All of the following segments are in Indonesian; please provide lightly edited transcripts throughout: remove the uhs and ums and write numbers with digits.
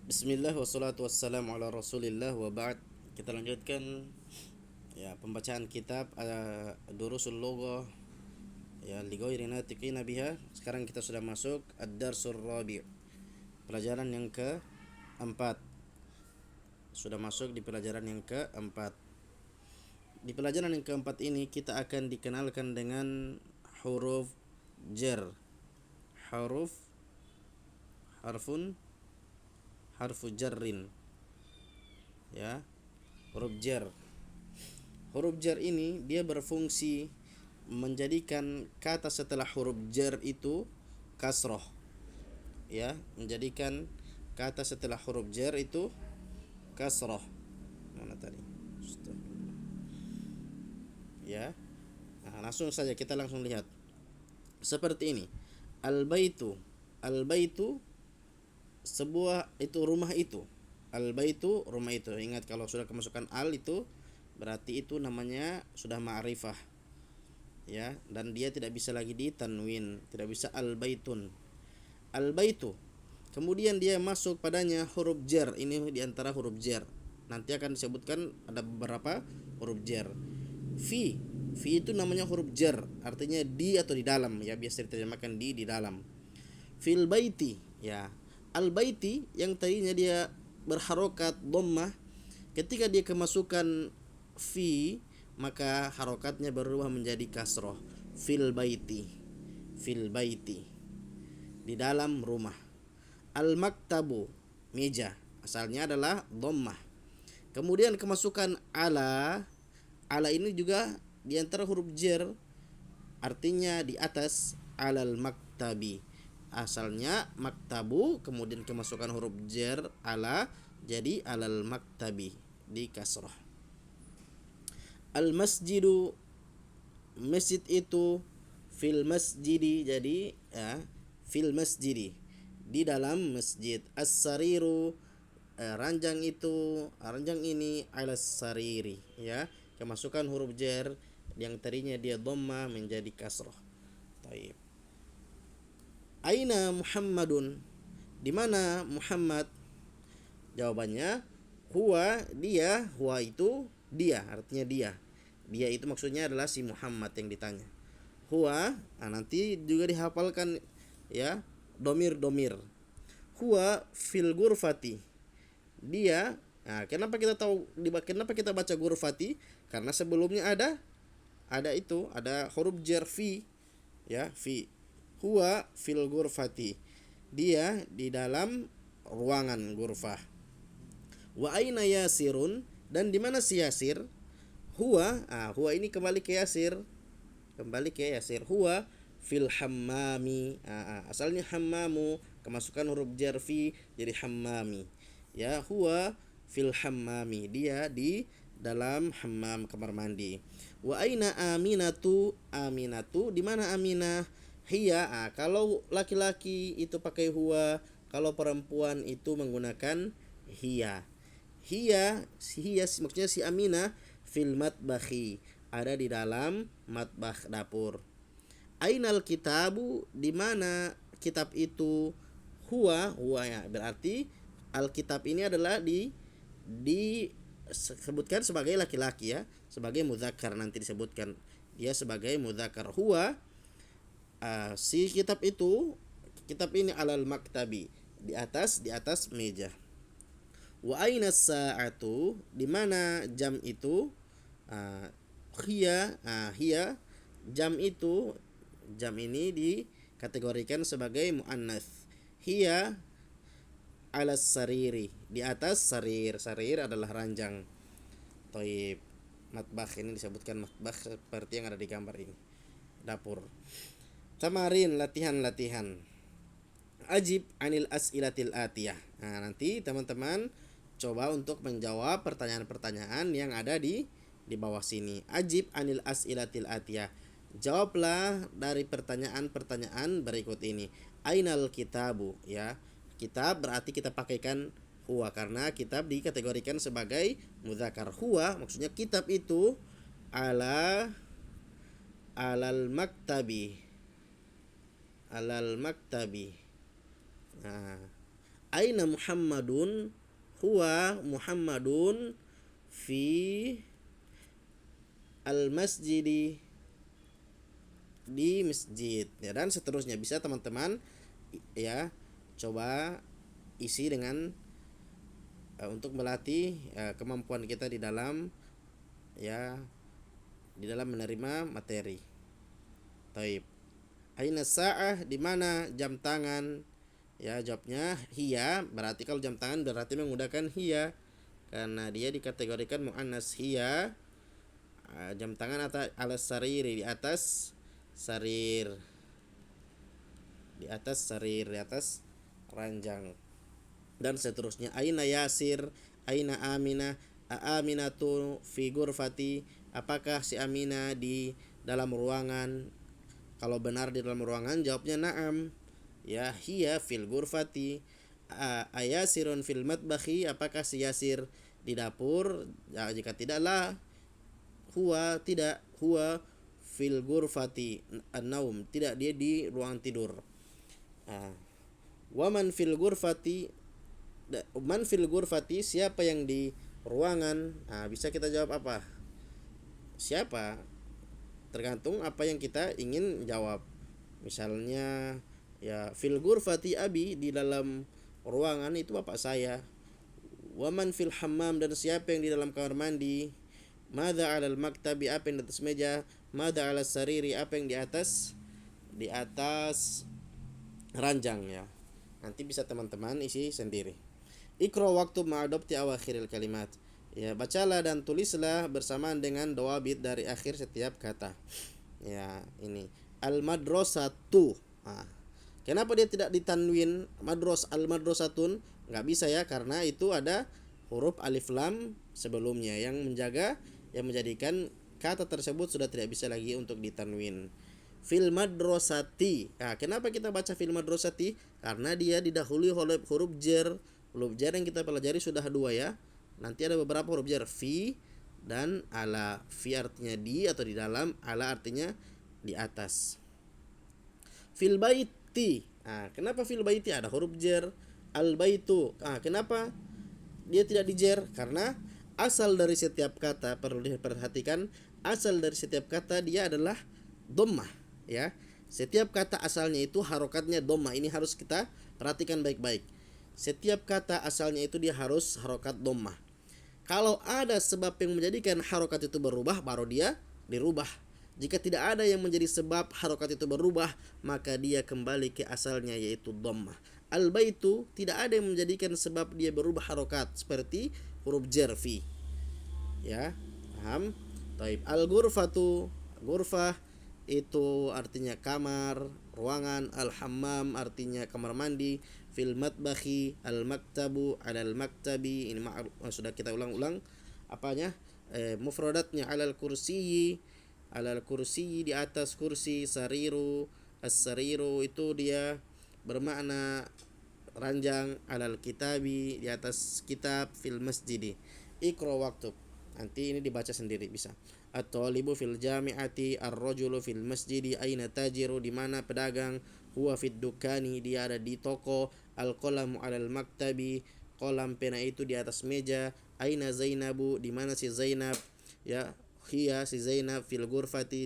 Bismillah wassalatu wassalamu ala rasulillah wa ba'd. Kita lanjutkan ya pembacaan kitab Durusul Lughah ya li ghairi natiqina biha. Sekarang kita sudah masuk ad-darsur rabi', pelajaran yang keempat. Sudah masuk di pelajaran yang keempat. Di pelajaran yang keempat ini kita akan dikenalkan dengan huruf jar. Huruf harfun harfu jarrin ya, huruf jar. Huruf jar ini dia berfungsi menjadikan kata setelah huruf jar itu kasroh ya, menjadikan kata setelah huruf jar itu kasroh. Mana tadi ya. Nah, langsung saja kita langsung lihat seperti ini. Al baitu sebuah itu rumah itu. Al baitu rumah itu. Ingat kalau sudah kemasukan al itu berarti itu namanya sudah ma'rifah ya, dan dia tidak bisa lagi ditanwin, tidak bisa al baitun. Al baitu kemudian dia masuk padanya huruf jar. Ini diantara huruf jar, nanti akan disebutkan ada beberapa huruf jar. Fi fi itu namanya huruf jar, artinya di atau di dalam ya, biasa diterjemahkan di dalam. Fil baiti ya, al baiti yang tadinya dia berharokat dhammah, ketika dia kemasukan fi maka harokatnya berubah menjadi kasroh. Fil baiti, fil baiti, di dalam rumah. Al maktabu meja, asalnya adalah dhammah, kemudian kemasukan ala ini juga di antara huruf jar, artinya di atas. Alal maktabi, asalnya maktabu, kemudian kemasukan huruf jar ala jadi alal maktabi di kasrah. Al masjidu masjid itu. Fil masjidi jadi ya, fil masjidi di dalam masjid. As sariru ranjang itu, ranjang ini. Alas sariri ya, kemasukan huruf jar yang tadinya dia dhammah menjadi kasrah. Taib. Aina Muhammadun, di mana Muhammad? Jawabannya huwa, dia. Huwa itu dia, artinya dia. Dia itu maksudnya adalah si Muhammad yang ditanya. Huwa, nanti juga dihafalkan ya, domir. Huwa fil gurfati, dia. Nah, kenapa kita tahu, kenapa kita baca gurfati? Karena sebelumnya ada itu, ada huruf jar fi ya, fi. Huwa fil gurfati, dia di dalam ruangan gurfah. Wa aina yasirun, dan di mana si Yasir? Huwa, huwa ini kembali ke Yasir, Huwa fil hammami. Asalnya hammamu, kemasukan huruf jar fi jadi hammami ya. Huwa fil hammami, dia di dalam hammam, kamar mandi. Wa aina aminatu, di mana Aminah? Hiya, kalau laki-laki itu pakai huwa, kalau perempuan itu menggunakan hiya. Hiya maksudnya si Aminah fil matbakhi, ada di dalam matbakh, dapur. Ainal kitabu, di mana kitab itu? Huwa ya, berarti alkitab ini adalah disebutkan sebagai laki-laki ya, sebagai mudzakkar, nanti disebutkan dia sebagai mudzakkar. Huwa si kitab itu, kitab ini alal maktabi, di atas meja. Wa aina sa'atu, di mana jam itu? Hiya jam itu, jam ini dikategorikan sebagai muannats. Hiya alas sariri, di atas sarir. Sarir adalah ranjang. Toib. Matbakh ini disebutkan matbakh seperti yang ada di gambar ini, dapur. Tamarin, latihan. Ajib anil as'ilatil atiyah. Nanti teman-teman coba untuk menjawab pertanyaan-pertanyaan yang ada di bawah sini. Ajib anil as'ilatil atiyah, jawablah dari pertanyaan-pertanyaan berikut ini. Ainal kitabu ya, kitab berarti kita pakaikan huwa karena kitab dikategorikan sebagai mudzakkar. Huwa maksudnya kitab itu alal maktabi. Nah, Aina Muhammadun, huwa Muhammadun fi al masjidi, di masjid, ya, dan seterusnya. Bisa teman-teman ya coba isi dengan untuk melatih kemampuan kita di dalam ya di dalam menerima materi. Taib. Aina sa'ah, di mana jam tangan? Ya, jawabnya hiya. Berarti kalau jam tangan berarti menggunakan hiya karena dia dikategorikan muannas. Hiya jam tangan atas alas sariri, di atas sarir, di atas ranjang, dan seterusnya. Aina Yasir, aina Aminah, Aminatu fi ghurfati, apakah si Aminah di dalam ruangan? Kalau benar di dalam ruangan jawabnya na'am, ya. Hiya fil ghurfati. Ayasirun fil matbakhi, apakah si Yasir di dapur? Ya, jika tidaklah huwa, tidak, huwa fil ghurfati an-naum, tidak, dia di ruang tidur. Wa man fil ghurfati, man fil ghurfati, siapa yang di ruangan? Bisa kita jawab apa? Siapa? Tergantung apa yang kita ingin jawab. Misalnya ya fil ghurfati abi, di dalam ruangan itu bapak saya. Wa man fil hammam, dan siapa yang di dalam kamar mandi. Madza 'alal maktabi, apa yang di atas meja. Madza 'alas sariri, apa yang di atas ranjang, ya. Nanti bisa teman-teman isi sendiri. Iqra waktu ma'adobti awakhiril kalimat, ya, bacalah dan tulislah bersamaan dengan dawabit dari akhir setiap kata. Ya, ini al madrasatu. Kenapa dia tidak ditanwin al madrasatun? Nggak bisa ya, karena itu ada huruf alif lam sebelumnya yang menjadikan kata tersebut sudah tidak bisa lagi untuk ditanwin. Fil madrasati. Kenapa kita baca fil madrasati? Karena dia didahului oleh huruf jar. Huruf jar yang kita pelajari sudah 2 ya. Nanti ada beberapa huruf jar, fi dan ala. Fi artinya di atau di dalam, ala artinya di atas. Fil baiti. Kenapa fil baiti ada huruf jar? Al baitu. Kenapa dia tidak dijer? Karena asal dari setiap kata, perlu diperhatikan, asal dari setiap kata dia adalah dhammah, ya. Setiap kata asalnya itu harokatnya dhammah. Ini harus kita perhatikan baik-baik. Setiap kata asalnya itu dia harus harokat dhammah. Kalau ada sebab yang menjadikan harokat itu berubah, baru dia dirubah. Jika tidak ada yang menjadi sebab harokat itu berubah, maka dia kembali ke asalnya, yaitu dhammah. Al-baitu, tidak ada yang menjadikan sebab dia berubah harokat, seperti huruf jar fi. Ya, paham? Taib. Al-ghurfatu, ghurfah itu artinya kamar, ruangan. Al-hammam artinya kamar mandi. Fil matbakhi, al-maktabu, alal maktabi. Ini sudah kita ulang-ulang apanya? Mufradatnya alal kursiyi, alal kursiyi, di atas kursi. Sariru, as-sariru itu dia bermakna ranjang. Alal kitabi, di atas kitab. Fil masjidi. Iqra waktu, nanti ini dibaca sendiri bisa. At-talibu fil jami'ati, ar-rajulu fil masjidi, aina tajiru, di mana pedagang. Huwa fid dukani, dia ada di toko. Al-qalamu 'alal maktabi, kolam pena itu di atas meja. Aina Zainabu, di mana si Zainab, ya. Hiya, si Zainab, fil ghurfati,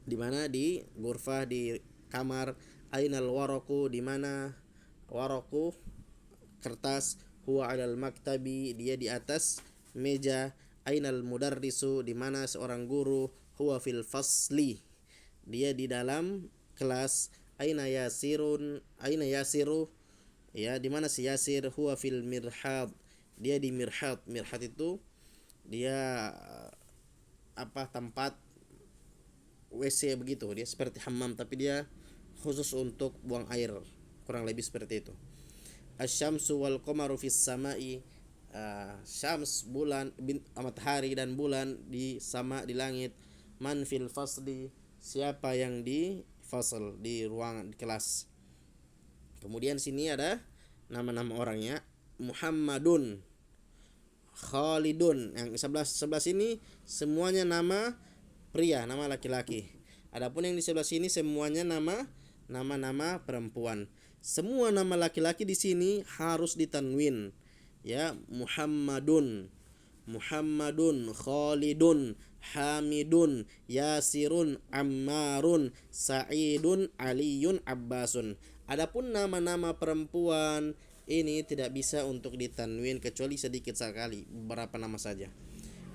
di mana di ghurfah, di kamar. Ainal waraku, di mana waraku, kertas. Huwa 'alal maktabi, dia di atas meja. Ainal mudarrisu, di mana seorang guru. Huwa fil fasli, dia di dalam kelas. Aina Yasirun, aina Yasiru, ya, di mana si Yasir. Huwa fil mirhad, dia di mirhad. Mirhad itu dia tempat WC begitu, dia seperti hammam tapi dia khusus untuk buang air, kurang lebih seperti itu. Asyamsu wal qamaru fis samai, syams bulan, matahari dan bulan di sama, di langit. Man fil fasli, siapa yang di fasal, di ruangan, di kelas. Kemudian sini ada nama-nama orangnya. Muhammadun, Khalidun. Yang sebelah sini semuanya nama pria, nama laki-laki. Adapun yang di sebelah sini semuanya nama-nama perempuan. Semua nama laki-laki di sini harus ditanwin. Ya, Muhammadun, Muhammadun, Khalidun, Hamidun, Yasirun, Ammarun, Sa'idun, Aliyun, Abbasun. Adapun nama-nama perempuan ini tidak bisa untuk ditanwin kecuali sedikit sekali, beberapa nama saja.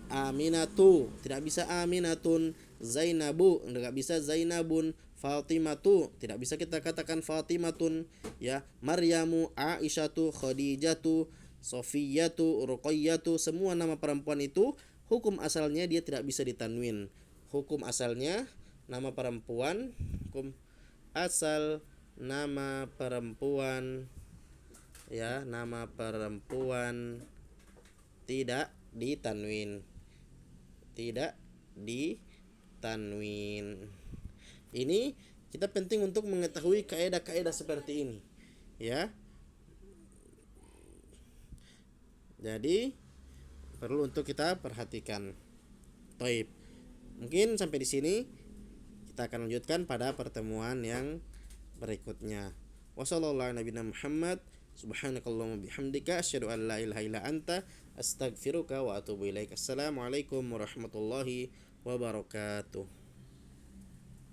Aminatu tidak bisa Aminatun, Zainabu tidak bisa Zainabun, Fatimatu tidak bisa kita katakan Fatimatun, ya, Maryamu, Aisyatu, Khadijatu, Sofiyatu, Ruqayyatu, semua nama perempuan itu hukum asalnya dia tidak bisa ditanwin. Hukum asalnya nama perempuan, hukum asal nama perempuan, ya, nama perempuan tidak ditanwin, tidak ditanwin. Ini kita penting untuk mengetahui kaidah-kaidah seperti ini, ya. Jadi perlu untuk kita perhatikan. Toib. Mungkin sampai di sini, kita akan lanjutkan pada pertemuan yang berikutnya. Wassallallahu ala nabiyina Muhammad, subhanakallahumma bihamdika asyhadu an la ilaha illa anta astaghfiruka wa atubu ilaik. Assalamualaikum warahmatullahi wabarakatuh.